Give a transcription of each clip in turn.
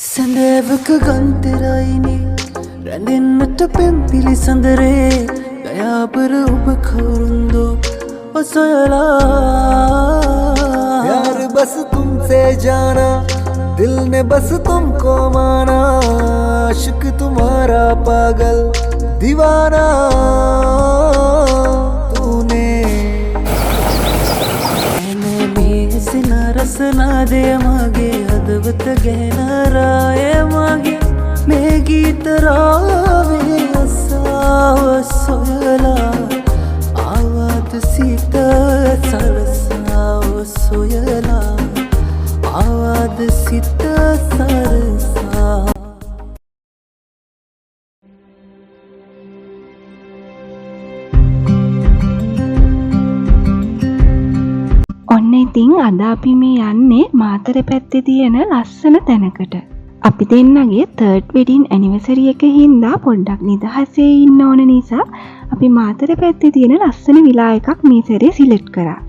සඳවක ගන්තරයිනේ රැඳෙන්නට පෙම්පිලි සඳරේ දයාපර ඔබ කවුරුන්දෝ ඔසොයලා यार बस तुमसे जाना दिल ने बस तुमको माना आशिक तुम्हारा पागल दीवाना तूने मेहसिन रसना दे मागे हदवत गहना राय मागे मे गीत रावे असा सोयला आवाज सीत सरसा सोयला आवाज सीत सरसा ඔන්න ඉතින් අද අපි මේ යන්නේ මාතර පැත්තේ තියෙන ලස්සන තැනකට. අපි දෙන්නගේ 3rd wedding anniversary එක හින්දා පොඩ්ඩක් නිදහසේ ඉන්න ඕන නිසා අපි මාතර පැත්තේ තියෙන ලස්සන විලා එකක් මේ සැරේ සිලෙක්ට් කරා.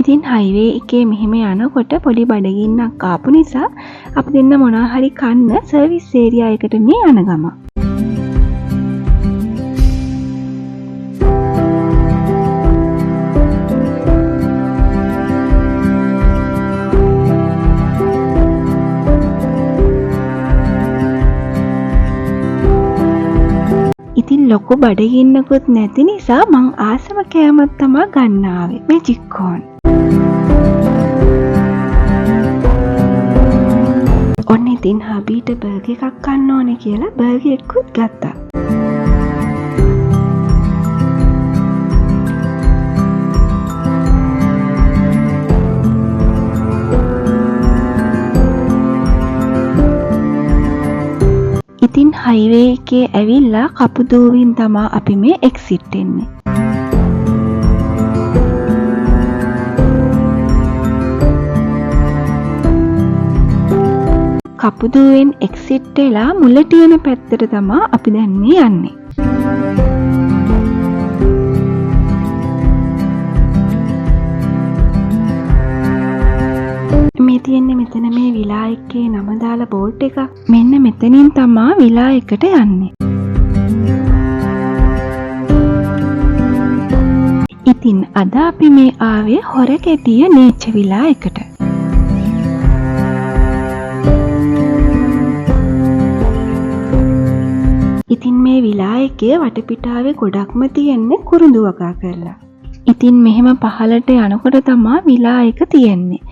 ඉතින් හයිවේ එකේ මෙහෙම යනකොට පොඩි බඩගින්නක් ආපු නිසා අපි දෙන්න මොනවා හරි කන්න සර්විස් ඒරියා එකට මේ යන ගම. ඉතින් ලොකු බඩගින්නකුත් නැති නිසා මං ආසම කෑමක් තමා ගන්න ආවේ මැජික් කෝන්. ඔන්න ඉතින් හබීට බර්ගර් එකක් කන්න ඕනේ කියලා බර්ගර් එකකුත් ගත්තා. ඉතින් හයිවේ එකේ ඇවිල්ලා කපුදුවින් තමා අපි මේ එක්සිට් එන්නේ. කපුදුවෙන් එක්සිට් වෙලා මුල තියෙන පැත්තට තමා අපි දැන් මේ යන්නේ. මේ තියෙන්නේ මෙතන මේ විලා එකේ නම දාලා බෝඩ් එකක්. මෙන්න මෙතනින් තමා විලා එකට යන්නේ. ඉතින් අද අපි මේ ආවේ හොරකැටිය නේචර් විලා එකට. ඉතින් මේ විලා එකේ වටපිටාවේ ගොඩක්ම තියෙන්නේ කුරුඳු වගා කරලා. ඉතින් මෙහෙම පහලට යනකොට තමා විලා එක තියෙන්නේ.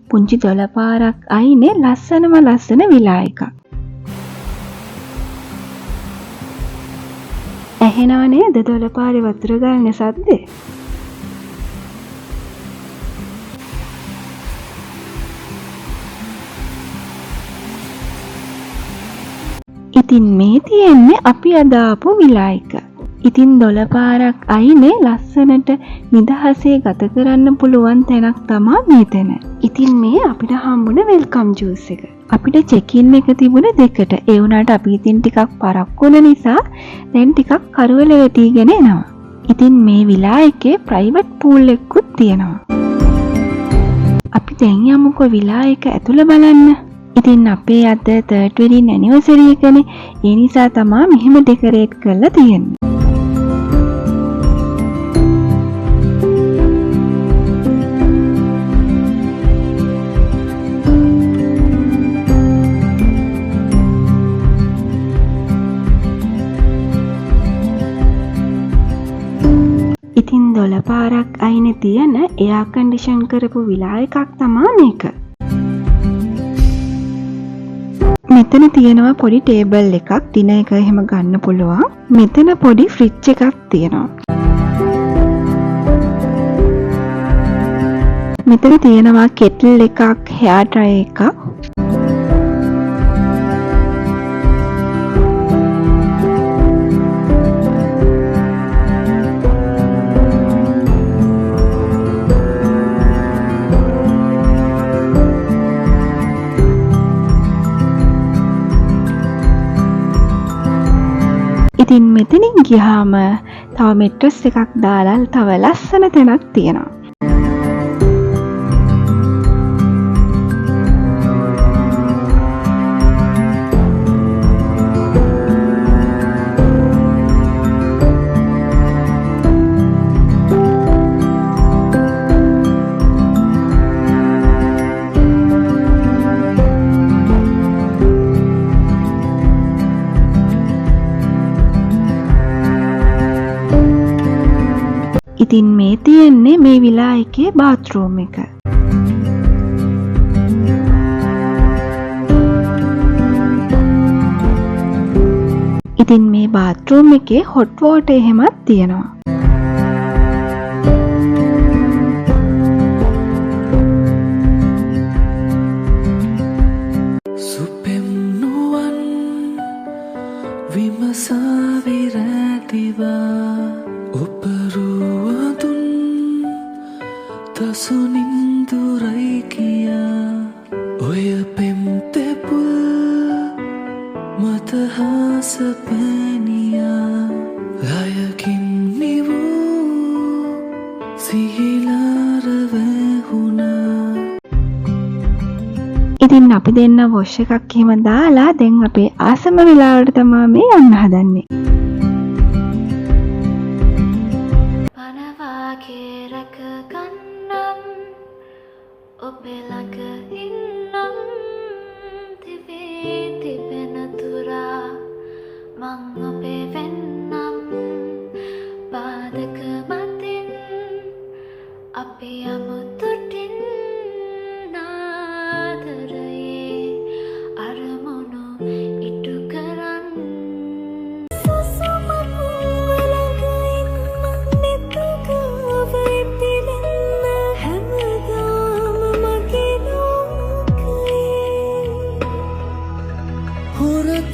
පුංචි දොළපාරක් අයිනේ ලස්සනම ලස්සන විලා එකක්. ඇහෙනව නේද දොළපාරේ වතුර ගන්න සද්දේ? ඉතින් මේ තියෙන්නේ අපි අද ආපු විලා එක. ඉතින් දොළපාරක් අයිනේ ලස්සනට නිදහසේ ගත කරන්න පුළුවන් තැනක් තමා මේ තැන. ඉතින් මේ අපිට හම්බුණ වෙල්කම් ජූස් එක. අපිට චෙකින් එක තිබුණ 2ට. ඒ වුණාට අපි ඉතින් ටිකක් පරක්කු වුණ නිසා දැන් ටිකක් කරවල වැටිගෙන එනවා. ඉතින් මේ විලා එකේ ප්‍රයිවට් පූල් එකකුත් තියෙනවා. අපි දැන් යමුකෝ විලා එක ඇතුළ බලන්න. ඉතින් අපේ අද 3rd wedding anniversary එකනේ. ඒ නිසා තමා මෙහෙම ඩෙකොරේට් කරලා තියෙන්නේ. ඉතින් දොළපාරක් අයිනේ තියෙන එයා කන්ඩිෂන් කරපු විලා එකක් තමා මේක. මෙතන තියෙනවා පොඩි ටේබල් එකක්, දින එක එහෙම ගන්න පුළුවන්. මෙතන පොඩි ෆ්‍රිජ් එකක් තියෙනවා. මෙතන තියෙනවා කෙටල් එකක්, හෙයාර් ඩ්‍රයර් එකක්. ඉතින් මෙතනින් ගියාම තව මෙට්‍රස් එකක් දාලා තව ලස්සන තැනක් තියෙනවා. ඉතින් මේ තියෙන්නේ මේ විලා එකේ බාත්රූම් එක. ඉතින් මේ බාත්රූම් එකේ හොට් වෝටර් එහෙමත් තියෙනවා. සුපෙම් නුවන් විමසා විරැතිවා ඔපරුවදුන් තසුනින්දුරයි කියා ඔය පෙම් තෙපුල් මතහාස පැනියා ලයකින් නිවූ සිහිලාර වැහුණා. ඉතින් අපි දෙන්න වොෂ් එකක් එහෙම දාලා දැන් අපේ ආසම වෙලාවට තමයි මේ යන්න හදන්නේ. ඔබේ ළඟ ඉන්නම් තිබේ තිබෙන තුරා මං ඔබේ වෙන්නම් බාධක මතින් අපි අමුතුටින් නාදරයේ අරමුණු ඉටු කරන්න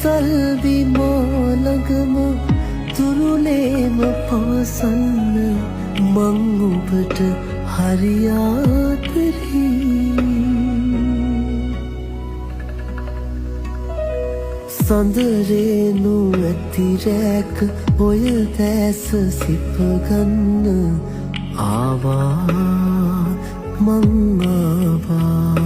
තල්වි මෝලගම තුරුලේම පවසන්න මං ඔබට හරියාතරී සඳරේනු ඇතිරැක ඔය දැස සිපගන්න ආවා මං ආවා.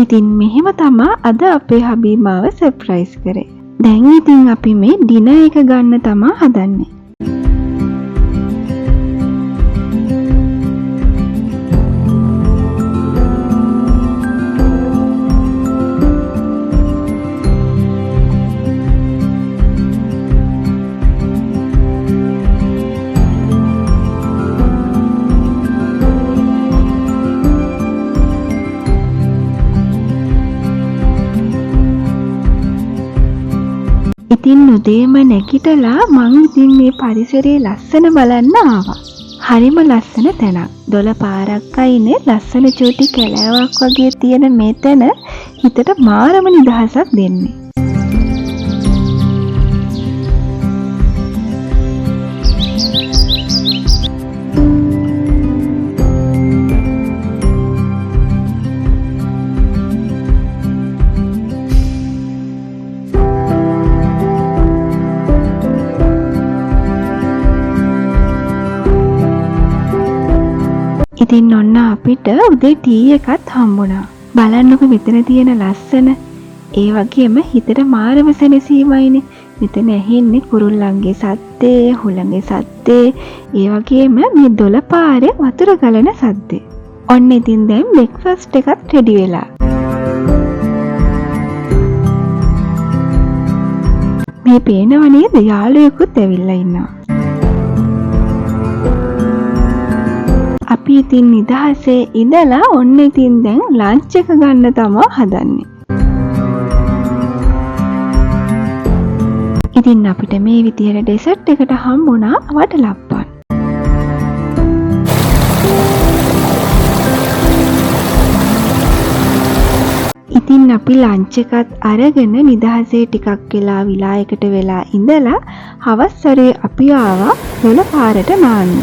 ඉතින් මෙහෙම තමා අද අපේ හබීමාව සර්ප්‍රයිස් කරේ. දැන් ඉතින් අපි මේ ඩිනර් එක ගන්න තමා හදන්නේ. ඉතින් උදේම නැගිටලා මං ඉතින් මේ පරිසරයේ ලස්සන බලන්න ආවා. හරිම ලස්සන තැනක්. 12 පාරක් අයිනේ ලස්සන චූටි කැලෑවක් වගේ තියෙන මේ තැන හිතට මාරම නිදහසක් දෙන්නේ. ඉතින් ඔන්න අපිට උදේ ටී එකත් හම්බුණා. බලන්නකො මෙතන තියෙන ලස්සන. ඒ වගේම හිතට මාරම සැනසීමයිනේ. මෙතන ඇහෙන්නේ කුරුල්ලන්ගේ සද්දේ, හුළඟේ සද්දේ, ඒ වගේම මේ 12 පාරේ වතුර ගලන සද්දේ. ඔන්න ඉතින් දැන් බ්‍රෙක්ෆාස්ට් එකත් රෙඩි වෙලා. මේ පේනව නේද යාළුවෙකුත් ඇවිල්ලා ඉන්නවා. අපි ඉතින් නිදහසේ ඉඳලා ඔන්න ඉතින් දැන් ලන්ච් එක ගන්න තමා හදන්නේ. ඉතින් අපිට මේ විදිහට ඩෙසර්ට් එකට හම්බුණා වටලප්පන්. ඉතින් අපි ලන්ච් එකත් අරගෙන නිදහසේ ටිකක් වෙලා විලායකට වෙලා ඉඳලා හවස්සරේ අපි ආවා දොළ පාරට නාන්න.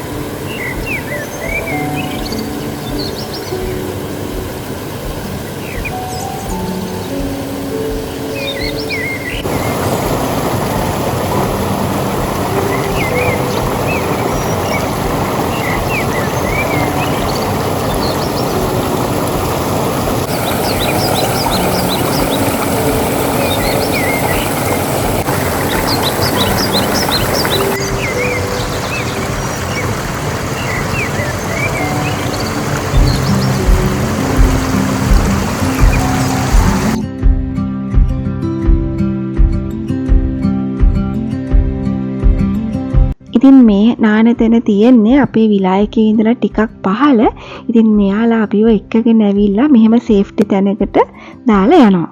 ඉතින් මේ නාන තැන තියෙන්නේ අපේ විලායකේ ඉඳලා ටිකක් පහළ. ඉතින් මෙයාලා අපිව එක්කගෙන ඇවිල්ලා මෙහෙම සේෆ්ටි තැනකට දාලා යනවා.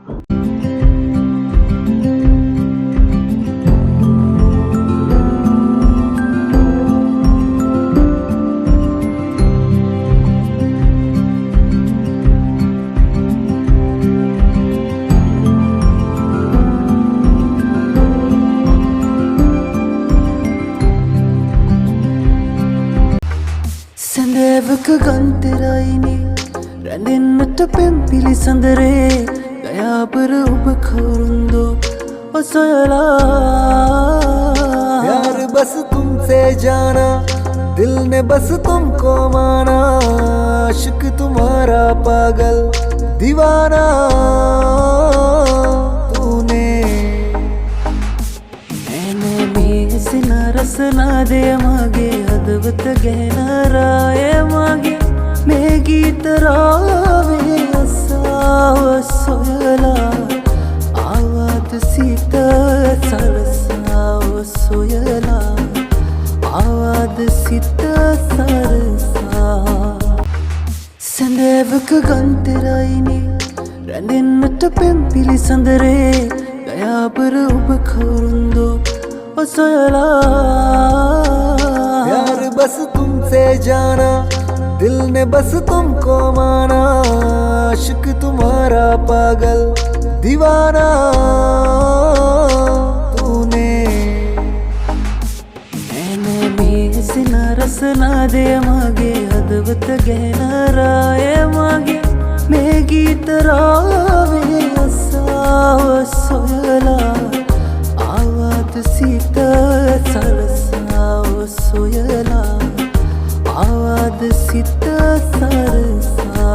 සැඳෑවක ගන්තරයිනේ රැඳෙන්නට පෙම් පිළිසඳරේ දයාපර ඔබ කවුරුන්දෝ ඔසොයලා प्यार बस तुमसे जाना दिल ने बस तुमको माना आशिक तुम्हारा पागल दीवाना तूने रसना दे मागे हदवत गहनाराय मागे मैं गीत रावे असाव सोयला आवाज सीत सरसाव सोयला आवाज सीत सरसा සඳවක ගන්තරයිනේ රැඳෙන්නට පෙම් පිළිසඳරේ දයාපර ඔබ කවුරුන්දෝ सोयला प्यार बस तुमसे जाना दिल ने बस तुमको माना आशिक तुम्हारा पागल दीवाना तूने मैंने में रसना दे मागे हदवत गहनाराय मागे मैं गीत रावे असाव सोयला सीत सरसाव सोयला आवाज सीत सरसा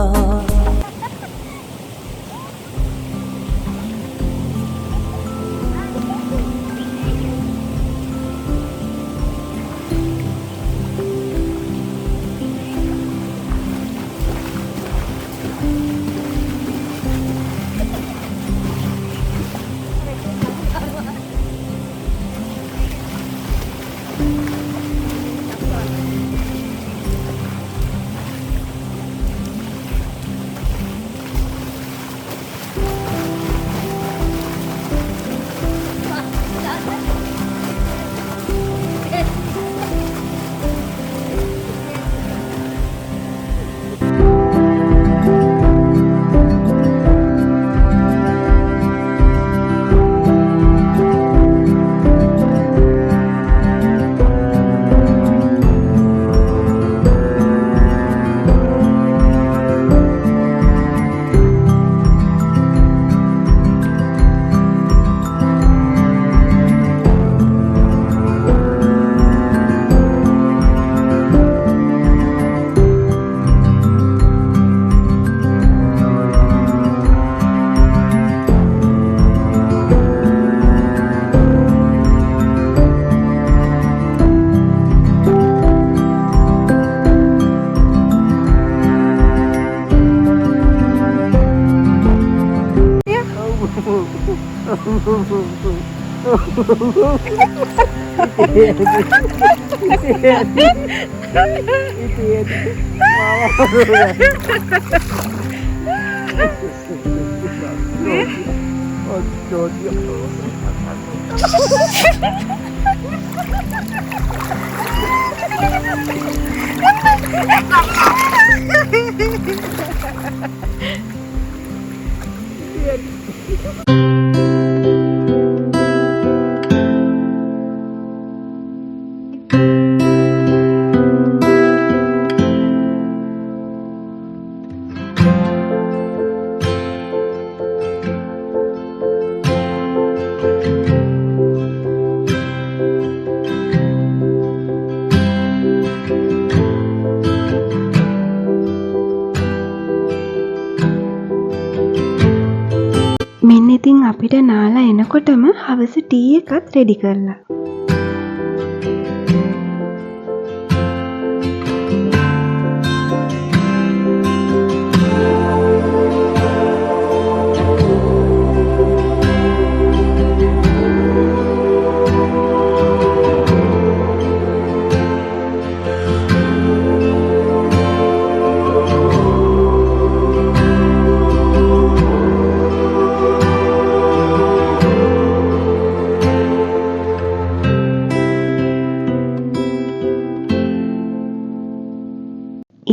මෙන්න ඉතින් අපිට නාලා එනකොටම හවස ටී එකත් රෙඩි කරලා.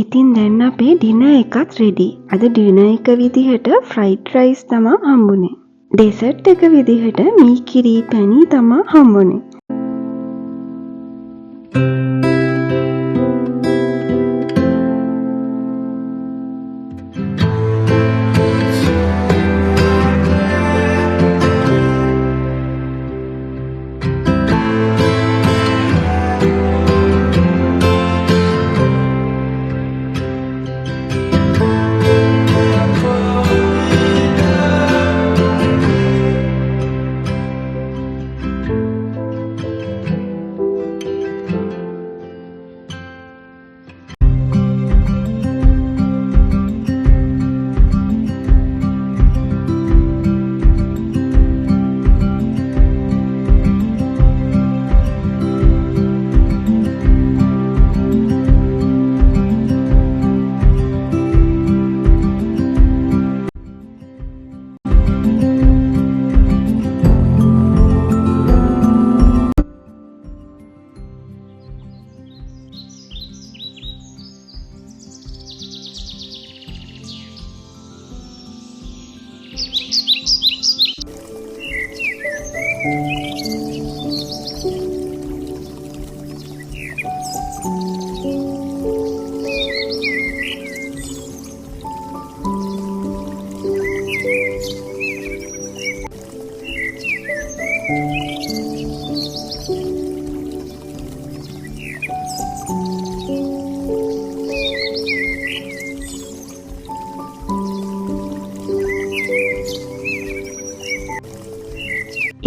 ඉතින් දැන් අපේ ඩිනර් එකත් රෙඩි. අද ඩිනර් එක විදිහට ෆ්‍රයිඩ් රයිස් තමා හම්බුනේ. ඩෙසර්ට් එක විදිහට මීකිරි පැණි තමා හම්බුනේ.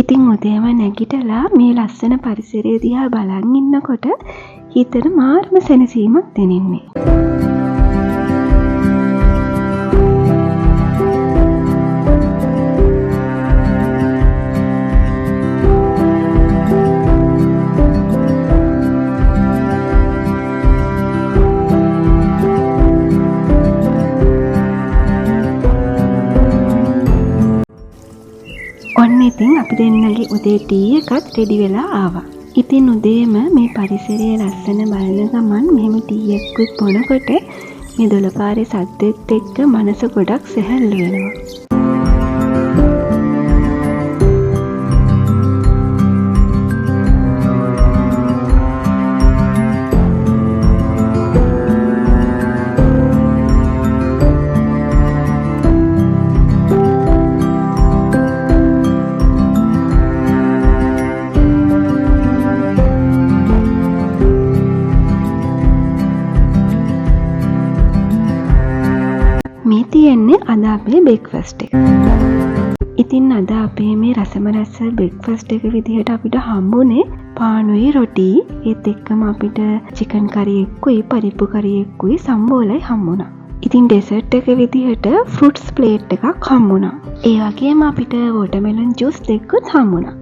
ඉතින් උදේම නැගිටලා මේ ලස්සන පරිසරය දිහා බලන් ඉන්නකොට හිතට මාර්ම සැනසීමක් දැනෙන්නේ. ඔන්න ඉතින් අපි දෙන්නගේ උදේ ටී එකත් රෙඩි වෙලා ආවා. ඉතින් උදේම මේ පරිසරයේ ලස්සන බලන ගමන් මෙහෙම ටී එකකුත් බොනකොට මේ දොළපාරේ සද්දෙත් එක්ක මනස ගොඩක් සැහැල්ලු වෙනවා. මේ තියෙන්නේ අද අපේ බ්‍රෙක්ෆාස්ට් එක. ඉතින් අද අපේ මේ රසම රස බ්‍රෙක්ෆාස්ට් එක විදිහට අපිට හම්බුනේ පානුයි රොටි, ඒත් එක්කම අපිට චිකන් කරි එක්කුයි පරිප්පු කරි එක්කුයි සම්බෝලයි හම්බුණා. ඉතින් ඩෙසර්ට් එක විදිහට ෆෘට්ස් ප්ලේට් එකක් හම්බුණා. ඒ වගේම අපිට වෝටර්මෙලන් ජූස් දෙකකුත් හම්බුණා.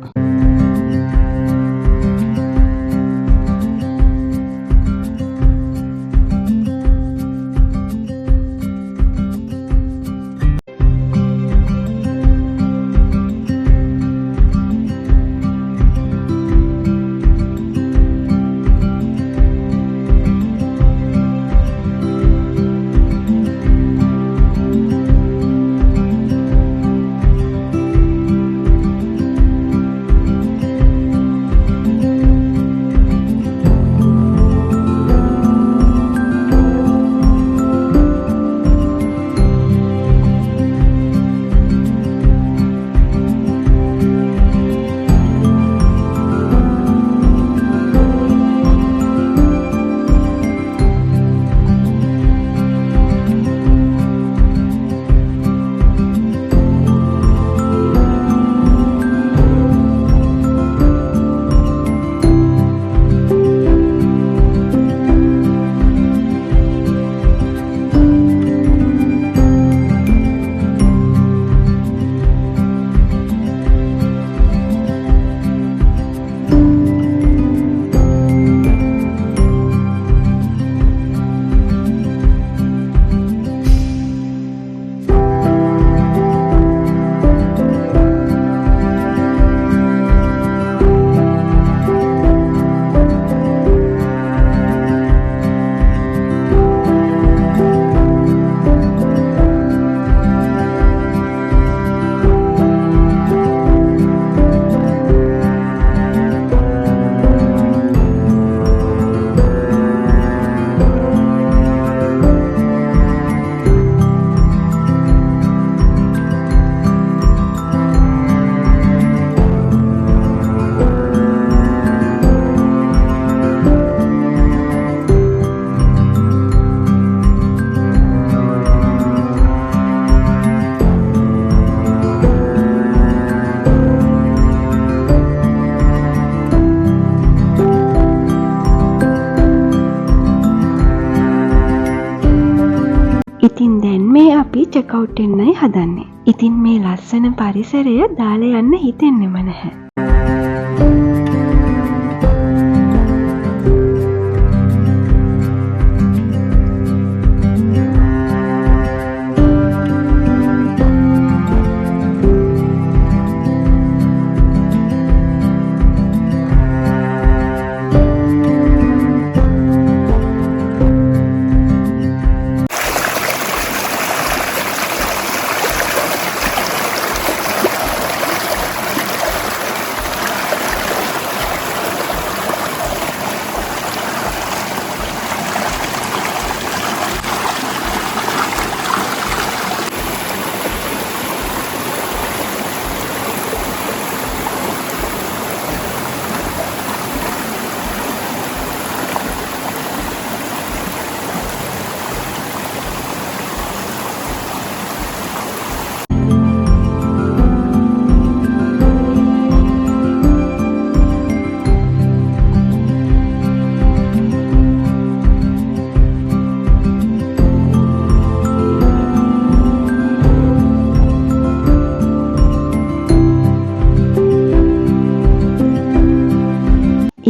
අපි චෙක්අවුට් වෙන්නයි හදන්නේ. ඉතින් මේ ලස්සන පරිසරය දාලා යන්න හිතෙන්නෙම නැහැ.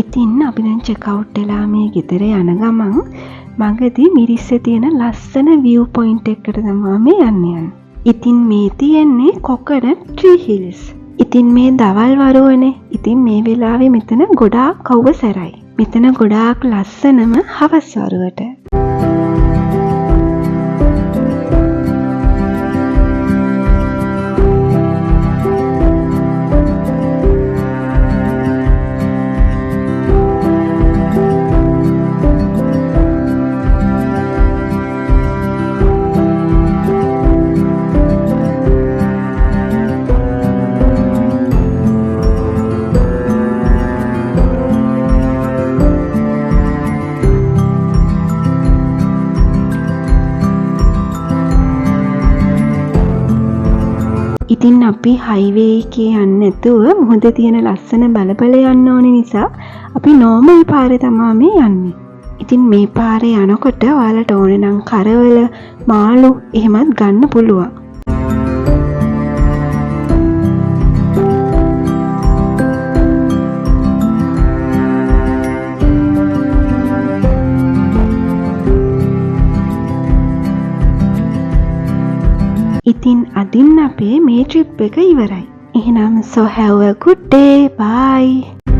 ඉතින් අපි දැන් චෙක්අවුට් වෙලා මේ ගෙදර යන ගමන් මගදී මිරිස්සේ තියෙන ලස්සන view point එකකට තමයි මේ යන්නේ. ඉතින් මේ තියෙන්නේ කොකනට් ට්‍රී හිල්ස්. ඉතින් මේ දවල් වරුවනේ. ඉතින් මේ වෙලාවේ මෙතන ගොඩාක් කව්ව සැරයි. මෙතන ගොඩාක් ලස්සනම හවස් වරුවට. ඉතින් අපි හයිවේ එකේ යන්නේ නැතුව මුහුදේ තියෙන ලස්සන බලබල යන්න ඕන නිසා අපි නෝමල් පාරේ තමයි මේ යන්නේ. ඉතින් මේ පාරේ යනකොට ඔයාලට ඕනේ නම් කරවල මාළු එහෙමත් ගන්න පුළුවන්. ඉතින් අදින් අපේ මේ ට්‍රිප් එක ඉවරයි. එහෙනම් so have a good day. Bye.